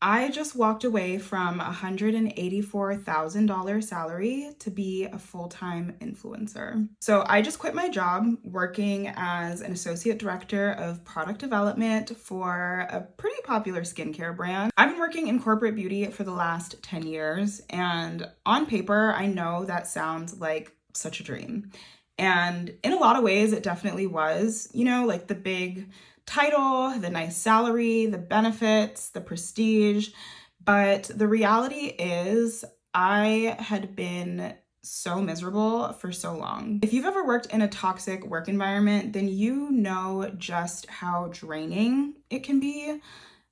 I just walked away from a $184,000 salary to be a full-time influencer. So I just quit my job working as an associate director of product development for a pretty popular skincare brand. I've been working in corporate beauty for the last 10 years, and on paper, I know that sounds like such a dream. And in a lot of ways, it definitely was, like the big title, the nice salary, the benefits, the prestige. But the reality is, I had been so miserable for so long. If you've ever worked in a toxic work environment, then you know just how draining it can be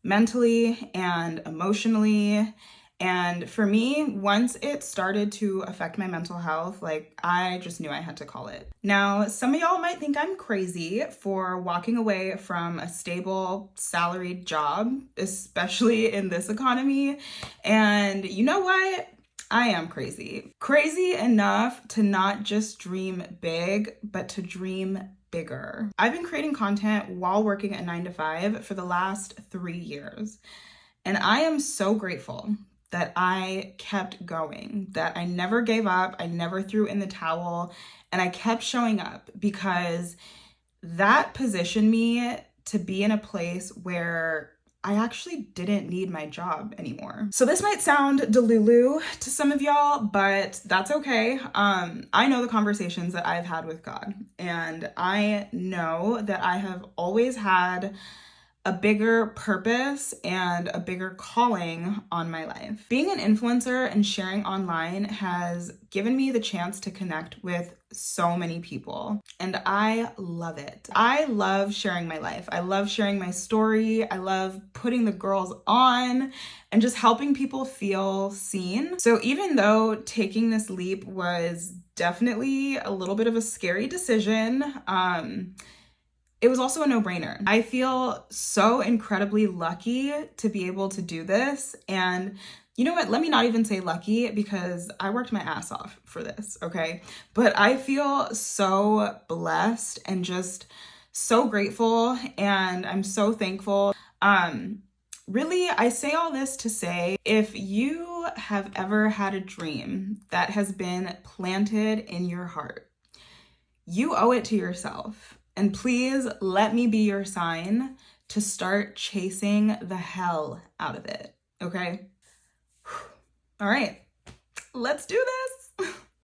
mentally and emotionally. And for me, once it started to affect my mental health, I just knew I had to call it. Now, some of y'all might think I'm crazy for walking away from a stable salaried job, especially in this economy. And you know what? I am crazy. Crazy enough to not just dream big, but to dream bigger. I've been creating content while working a 9 to 5 for the last 3 years. And I am so grateful that I kept going, that I never gave up, I never threw in the towel, and I kept showing up because that positioned me to be in a place where I actually didn't need my job anymore. So this might sound delulu to some of y'all, but that's okay. I know the conversations that I've had with God, and I know that I have always had a bigger purpose and a bigger calling on my life. Being an influencer and sharing online has given me the chance to connect with so many people, and I love it. I love sharing my life. I love sharing my story. I love putting the girls on and just helping people feel seen. So even though taking this leap was definitely a little bit of a scary decision, it was also a no-brainer. I feel so incredibly lucky to be able to do this. And you know what? Let me not even say lucky, because I worked my ass off for this, okay? But I feel so blessed and just so grateful, and I'm so thankful. Really, I say all this to say, if you have ever had a dream that has been planted in your heart, you owe it to yourself. And please let me be your sign to start chasing the hell out of it, okay? All right, let's do this.